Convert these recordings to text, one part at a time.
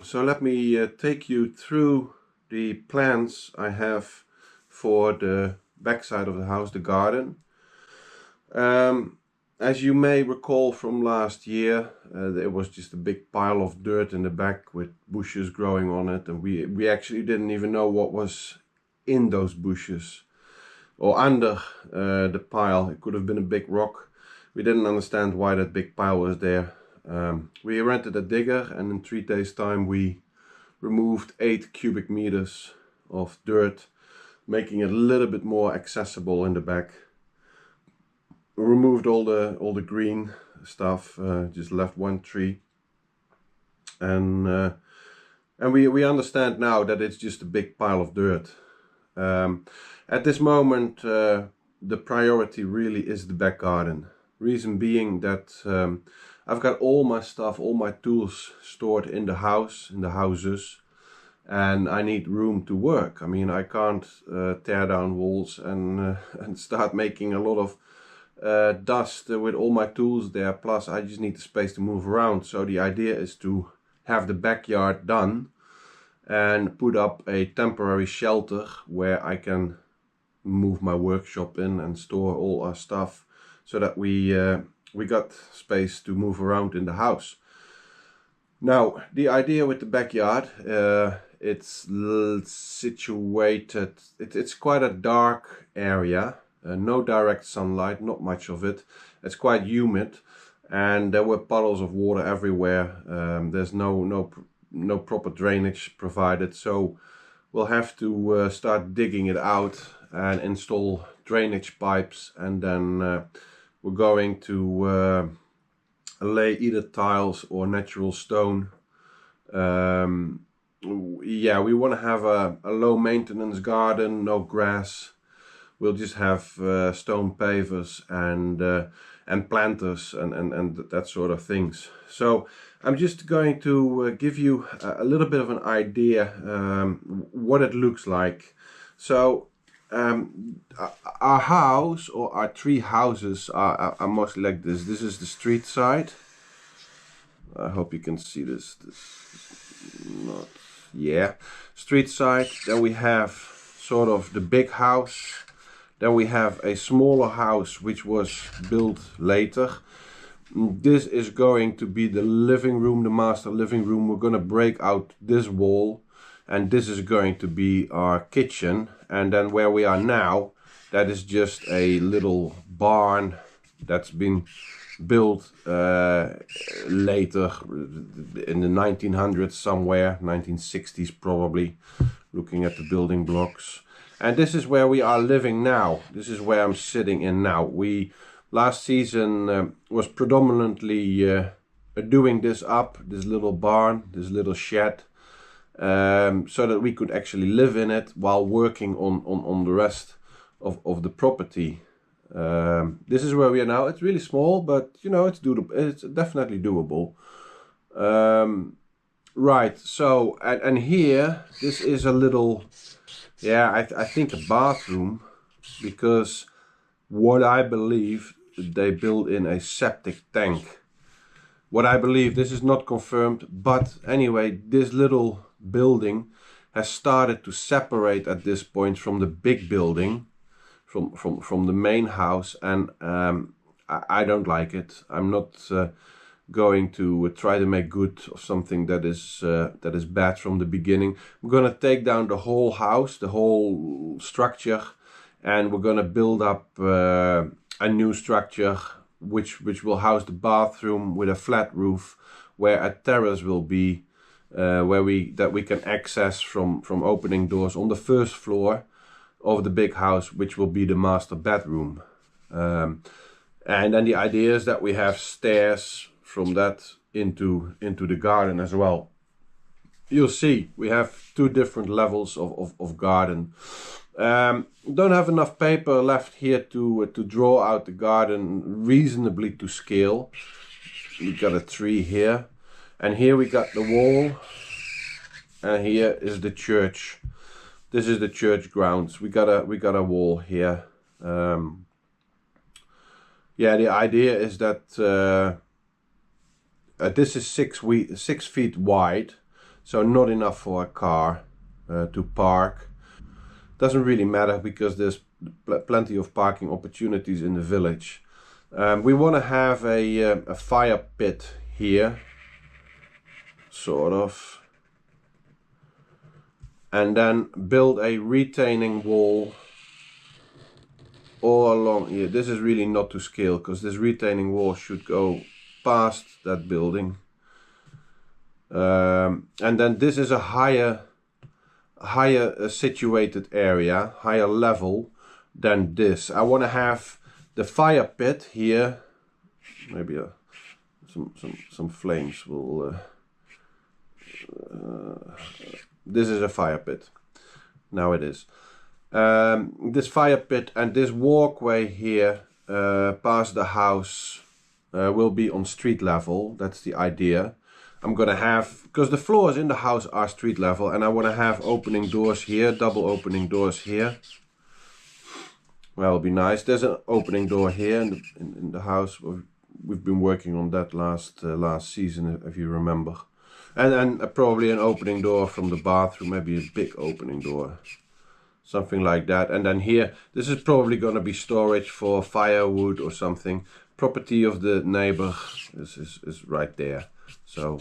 So let me take you through the plans I have for the backside of the house, the garden. As you may recall from last year, there was just a big pile of dirt in the back with bushes growing on it, and we actually didn't even know what was in those bushes or under the pile. It could have been a big rock. We didn't understand why that big pile was there. We rented a digger, and in 3 days time we removed 8 cubic meters of dirt, making it a little bit more accessible in the back. We removed all the green stuff, just left one tree, and we understand now that it's just a big pile of dirt. At this moment, the priority really is the back garden. Reason being that I've got all my stuff, all my tools stored in the house, in the houses, and I need room to work. I mean, I can't tear down walls and start making a lot of dust with all my tools there. Plus, I just need the space to move around. So the idea is to have the backyard done and put up a temporary shelter where I can move my workshop in and store all our stuff, so that we got space to move around in the house. Now, the idea with the backyard, it's situated, it's quite a dark area, no direct sunlight, not much of it. It's quite humid, and there were puddles of water everywhere. There's no proper drainage provided, so we'll have to start digging it out and install drainage pipes, and then we're going to lay either tiles or natural stone. Yeah, we want to have a low maintenance garden, no grass. We'll just have stone pavers and planters and that sort of things. So I'm just going to give you a little bit of an idea what it looks like. So our house, or our 3 houses, are mostly like this. This is the street side. I hope you can see this. Not, yeah, street side. Then we have sort of the big house. Then we have a smaller house which was built later. This is going to be the living room, the master living room. We're going to break out this wall, and this is going to be our kitchen. And then where we are now, that is just a little barn that's been built later in the 1900s somewhere, 1960s probably, looking at the building blocks. And this is where we are living now. This is where I'm sitting in now. We last season was predominantly doing this up, this little barn, this little shed, so that we could actually live in it while working on the rest of the property. This is where we are now. It's really small, but you know, it's doable. It's definitely doable. Right, so and here, this is a little, yeah, I think a bathroom, because what I believe they built in a septic tank. What I believe, this is not confirmed, but anyway, this little building has started to separate at this point from the big building, from the main house, and I don't like it. I'm not going to try to make good of something that is bad from the beginning. We're gonna take down the whole house, the whole structure, and we're gonna build up a new structure which will house the bathroom with a flat roof, where a terrace will be, where we can access from opening doors on the first floor of the big house, which will be the master bedroom. And then the idea is that we have stairs from that into the garden as well. You'll see we have 2 different levels of garden. Don't have enough paper left here to draw out the garden reasonably to scale. We got a tree here, and here we got the wall, and here is the church. This is the church grounds. We got a wall here. Yeah, the idea is that this is 6 feet wide, so not enough for a car to park. Doesn't really matter because there's plenty of parking opportunities in the village. We want to have a fire pit here, sort of, and then build a retaining wall all along here. This is really not to scale because this retaining wall should go past that building. And then this is a higher situated area, higher level than this. I want to have the fire pit here. Maybe some flames will. This is a fire pit. Now it is. This fire pit and this walkway here past the house will be on street level. That's the idea. I'm gonna have, because the floors in the house are street level, and I want to have opening doors here, double opening doors here. Well, it'll be nice. There's an opening door here in the house. We've been working on that last season, if you remember. And probably an opening door from the bathroom, maybe a big opening door. Something like that. And then here, this is probably going to be storage for firewood or something. Property of the neighbor is right there. So,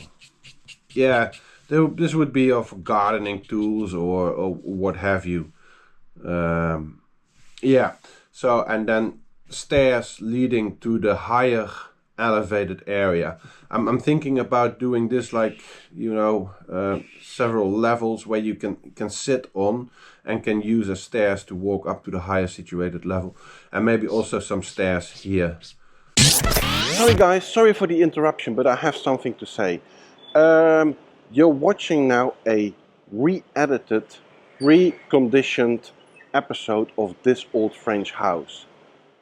yeah, this would be of gardening tools or what have you. Yeah, so, and then stairs leading to the higher elevated area. I'm thinking about doing this like, you know, several levels where you can sit on and can use as stairs to walk up to the higher situated level, and maybe also some stairs here. Sorry guys, sorry for the interruption, but I have something to say. You're watching now a re-edited, reconditioned episode of This Old French House.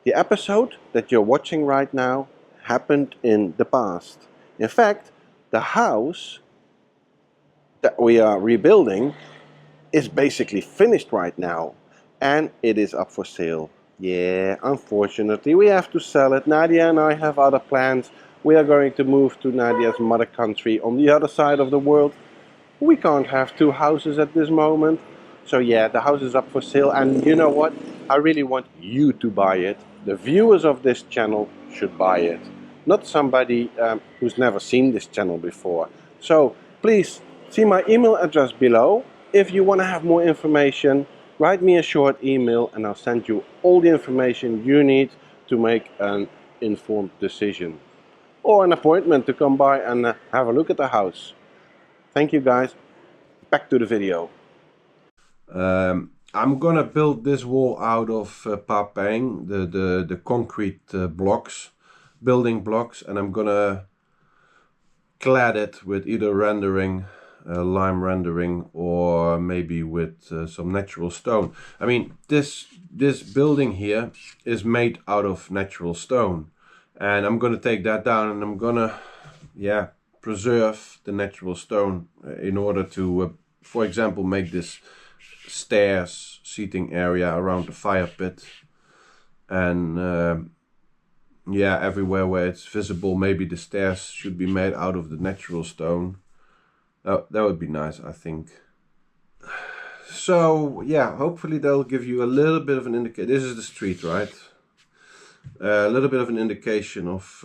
The episode that you're watching right now happened in the past. In fact, the house that we are rebuilding is basically finished right now, and it is up for sale. Yeah, unfortunately we have to sell it. Nadia and I have other plans. We are going to move to Nadia's mother country on the other side of the world. We can't have two houses at this moment. So yeah, the house is up for sale, and you know what? I really want you to buy it. The viewers of this channel should buy it. Not somebody who's never seen this channel before. So please see my email address below. If you want to have more information, write me a short email and I'll send you all the information you need to make an informed decision. Or an appointment to come by and have a look at the house. Thank you guys. Back to the video. I'm gonna build this wall out of papeng, the concrete blocks, building blocks, and I'm gonna clad it with either rendering, lime rendering, or maybe with some natural stone. I mean, this building here is made out of natural stone, and I'm gonna take that down and I'm gonna, yeah, preserve the natural stone in order to, for example, make this stairs seating area around the fire pit, and yeah, everywhere where it's visible, maybe the stairs should be made out of the natural stone. That would be nice, I think. So yeah, hopefully that'll give you a little bit of an indication. This is the street, right? A little bit of an indication of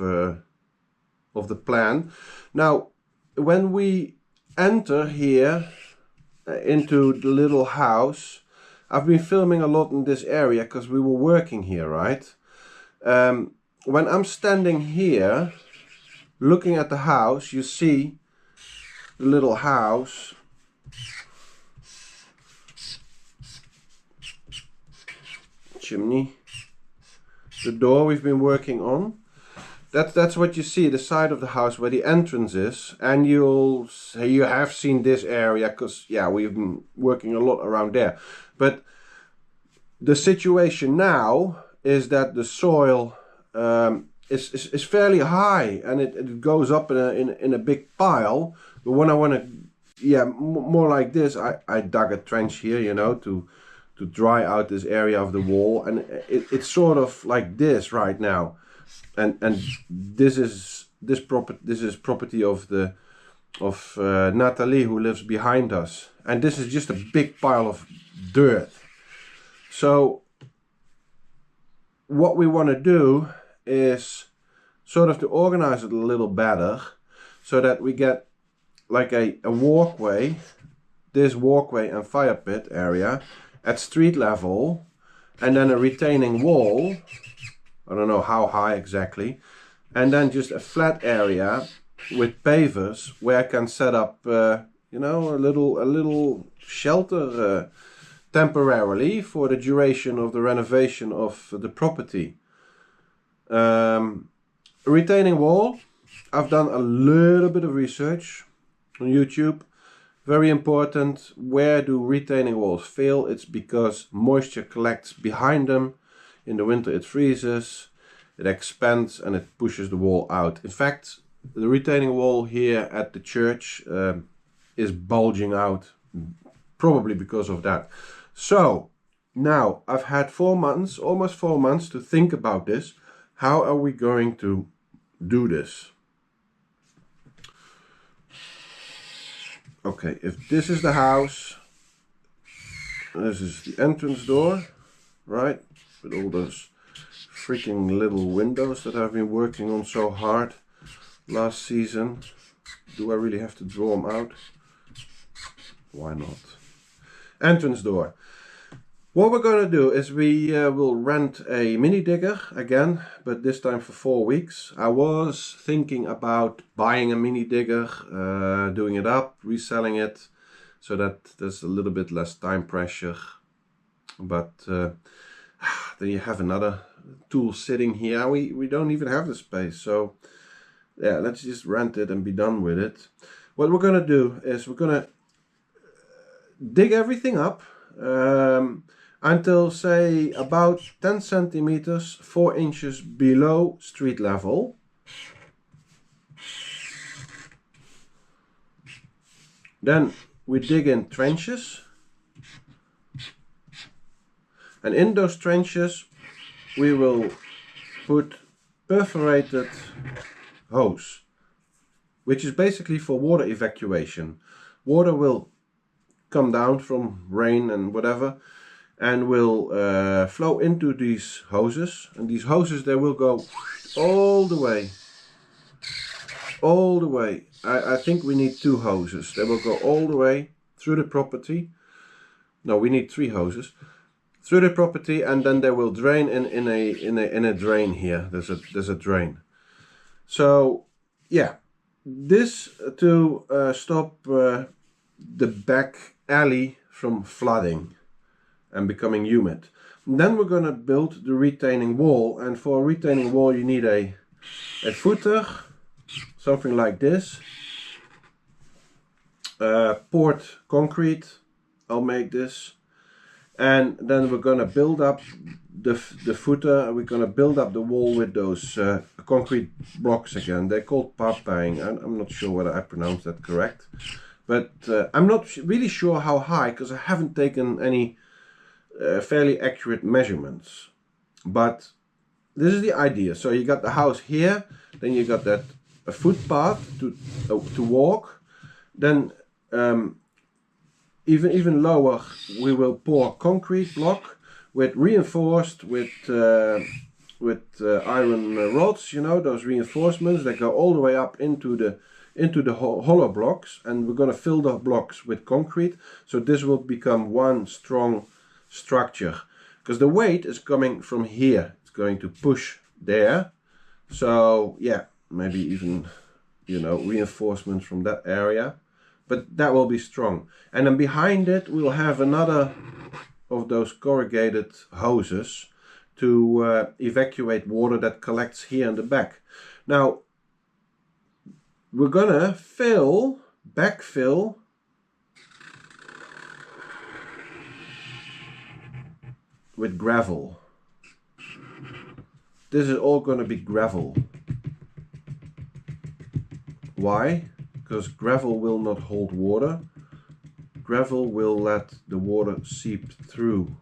the plan. Now, when we enter here into the little house, I've been filming a lot in this area because we were working here, right? When I'm standing here looking at the house, you see the little house. Chimney. The door we've been working on. That's what you see, the side of the house where the entrance is, and you have seen this area because yeah, we've been working a lot around there. But the situation now is that the soil is fairly high, and it goes up in a big pile. But when I want to, yeah, more like this, I dug a trench here, you know, to dry out this area of the wall, and it's sort of like this right now. And this is property of the Natalie, who lives behind us, and this is just a big pile of dirt. So what we want to do is sort of to organize it a little better, so that we get like a walkway, this walkway and fire pit area at street level, and then a retaining wall, I don't know how high exactly, and then just a flat area with pavers where I can set up, you know, a little shelter temporarily for the duration of the renovation of the property. Retaining wall, I've done a little bit of research on YouTube. Very important. Where do retaining walls fail? It's because moisture collects behind them. In the winter it freezes, it expands and it pushes the wall out. In fact, the retaining wall here at the church is bulging out, probably because of that. So now I've had 4 months, almost 4 months, to think about this. How are we going to do this? Okay, if this is the house, this is the entrance door, right? With all those freaking little windows that I've been working on so hard last season. Do I really have to draw them out? Why not? Entrance door. What we're going to do is we will rent a mini digger again, but this time for 4 weeks. I was thinking about buying a mini digger, doing it up, reselling it, so that there's a little bit less time pressure. But then you have another tool sitting here. We don't even have the space, so yeah, let's just rent it and be done with it. What we're going to do is we're going to dig everything up until, say, about 10 centimeters, 4 inches below street level. Then we dig in trenches, and in those trenches we will put perforated hose, which is basically for water evacuation. Water will come down from rain and whatever, and will flow into these hoses, and these hoses, they will go all the way. I think we need 2 hoses. They will go all the way through the property. No, we need 3 hoses through the property, and then they will drain in a drain here. There's a drain. So yeah, this to stop the back alley from flooding and becoming humid. And then we're going to build the retaining wall, and for a retaining wall you need a footer, something like this, poured concrete. I'll make this, and then we're going to build up the footer. We're going to build up the wall with those concrete blocks again. They're called papang. I'm not sure whether I pronounced that correct, but I'm not really sure how high, because I haven't taken any fairly accurate measurements. But this is the idea. So you got the house here, then you got that a footpath to walk, then even lower we will pour concrete block with reinforced with iron rods, you know, those reinforcements that go all the way up into the hollow blocks, and we're going to fill the blocks with concrete, so this will become one strong structure, because the weight is coming from here. It's going to push there, so yeah, maybe even, you know, reinforcements from that area, but that will be strong. And then behind it we'll have another of those corrugated hoses to evacuate water that collects here in the back. Now we're gonna backfill with gravel. This is all going to be gravel. Why? Because gravel will not hold water. Gravel will let the water seep through.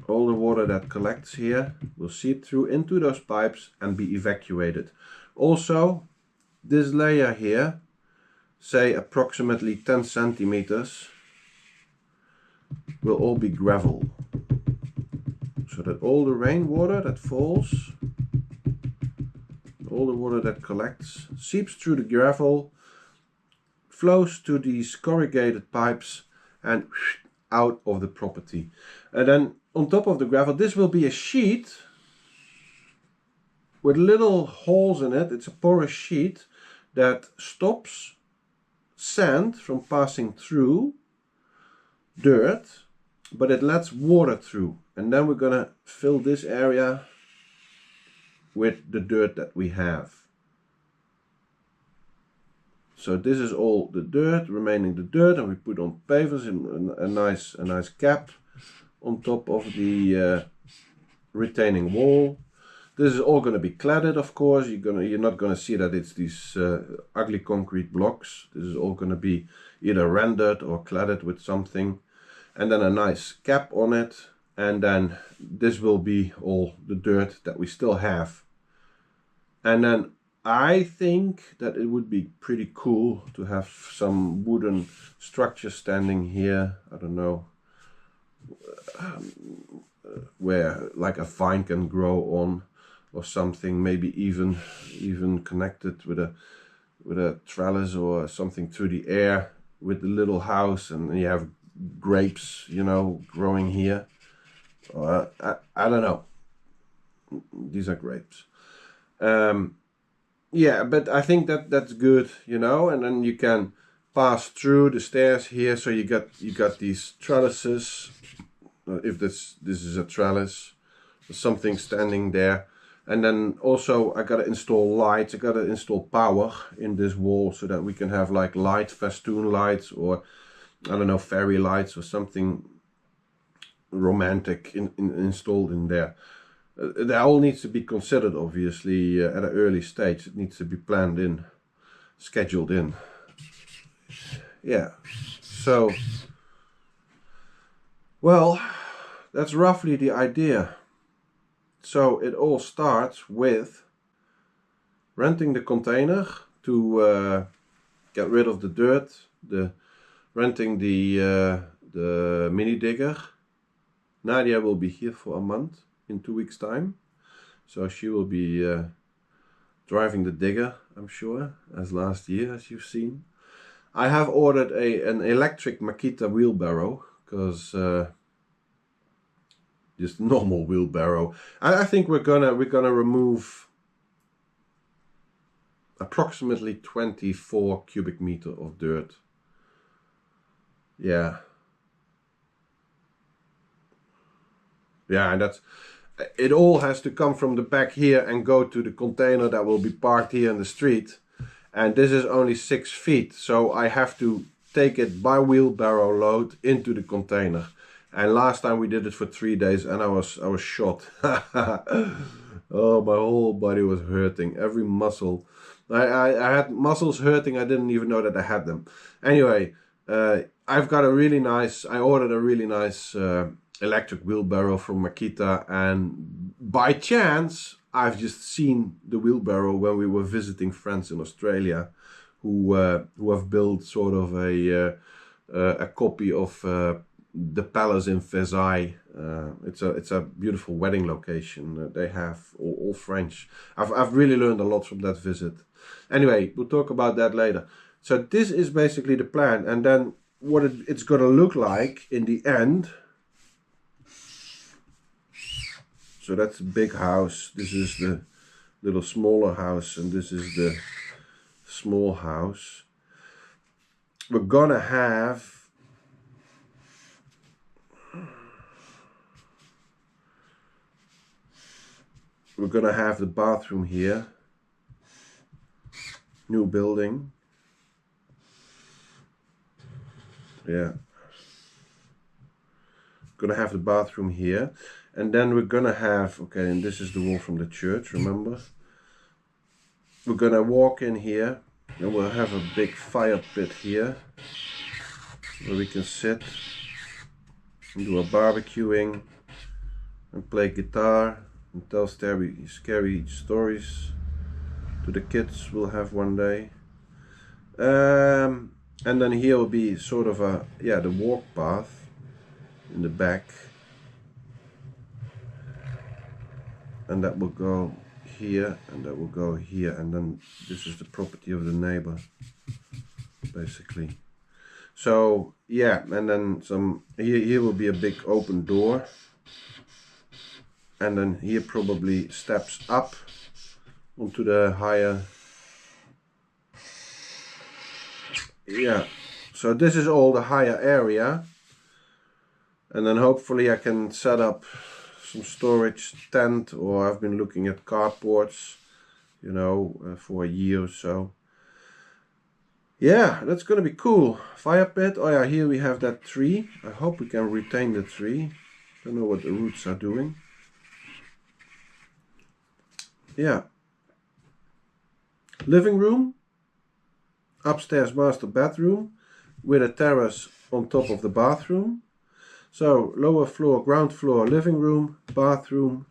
All the water that collects here will seep through into those pipes and be evacuated. Also, this layer here, say approximately 10 centimeters, will all be gravel. So that all the rainwater that falls, all the water that collects, seeps through the gravel, flows to these corrugated pipes and out of the property. And then on top of the gravel, this will be a sheet with little holes in it. It's a porous sheet that stops sand from passing through dirt, but it lets water through. And then we're gonna fill this area with the dirt that we have. So this is all the dirt, remaining the dirt, and we put on pavers in a nice cap on top of the retaining wall. This is all going to be cladded, of course. You're not going to see that it's these ugly concrete blocks. This is all going to be either rendered or cladded with something, and then a nice cap on it. And then this will be all the dirt that we still have. And then I think that it would be pretty cool to have some wooden structure standing here. I don't know where like a vine can grow on or something. Maybe even connected with a trellis or something through the air with the little house, and you have grapes, you know, growing here. I don't know. These are grapes. Yeah, but I think that's good, you know. And then you can pass through the stairs here, so you got these trellises. If this is a trellis, there's something standing there. And then also I gotta install lights. I gotta install power in this wall so that we can have like light festoon lights, or I don't know, fairy lights or something romantic installed in there. That all needs to be considered, obviously, at an early stage. It needs to be planned in, scheduled in. Yeah, so, well, that's roughly the idea. So it all starts with renting the container to get rid of the dirt, renting the mini digger. Nadia will be here for a month in 2 weeks' time, so she will be driving the digger, I'm sure, as last year, as you've seen. I have ordered an electric Makita wheelbarrow, because just normal wheelbarrow. I think we're gonna remove approximately 24 cubic meter of dirt. Yeah. Yeah, and it all has to come from the back here and go to the container that will be parked here in the street. And this is only 6 feet, so I have to take it by wheelbarrow load into the container. And last time we did it for 3 days and I was shot. Oh, my whole body was hurting, every muscle. I had muscles hurting, I didn't even know that I had them. Anyway, I ordered a really nice electric wheelbarrow from Makita, and by chance I've just seen the wheelbarrow when we were visiting friends in Australia who have built sort of a copy of the palace in Versailles. It's a beautiful wedding location. They have all French. I've really learned a lot from that visit. Anyway, we'll talk about that later. So this is basically the plan, and then what it's gonna look like in the end. So that's a big house. This is the little smaller house, and this is the small house. We're gonna have the bathroom here. New building. Yeah. Gonna have the bathroom here. And then we're gonna have, okay, and this is the wall from the church, remember? We're gonna walk in here, and we'll have a big fire pit here where we can sit and do a barbecuing and play guitar and tell scary stories. the kids will have one day. And then here will be sort of a, yeah, the walk path in the back. And that will go here, and that will go here, and then this is the property of the neighbor, basically. So yeah, and then some here will be a big open door, and then here probably steps up onto the higher. Yeah, so this is all the higher area, and then hopefully I can set up some storage tent, or I've been looking at carports, you know, for a year or so. Yeah, that's gonna be cool. Fire pit. Oh yeah, here we have that tree. I hope we can retain the tree. Don't know what the roots are doing. Yeah. Living room. Upstairs master bedroom with a terrace on top of the bathroom. So lower floor, ground floor, living room, bathroom,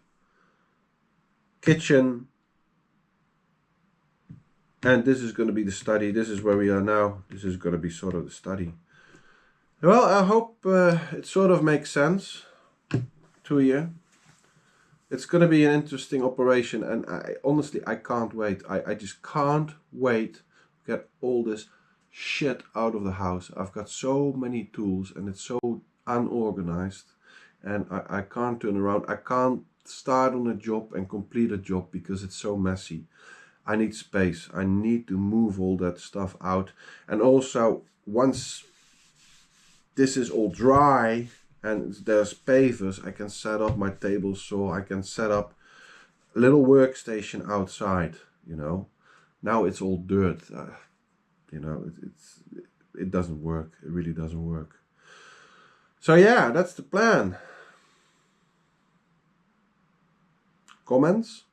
kitchen. And this is going to be the study. This is where we are now. This is going to be sort of the study. Well, I hope it sort of makes sense to you. It's going to be an interesting operation, and honestly, I can't wait. I just can't wait to get all this shit out of the house. I've got so many tools, and it's so unorganized, and I can't turn around. I can't start on a job and complete a job because it's so messy. I need space. I need to move all that stuff out. And also, once this is all dry and there's pavers, I can set up my table saw. I can set up a little workstation outside, you know. Now it's all dirt. You know, it doesn't work. It really doesn't work. So yeah, that's the plan. Comments?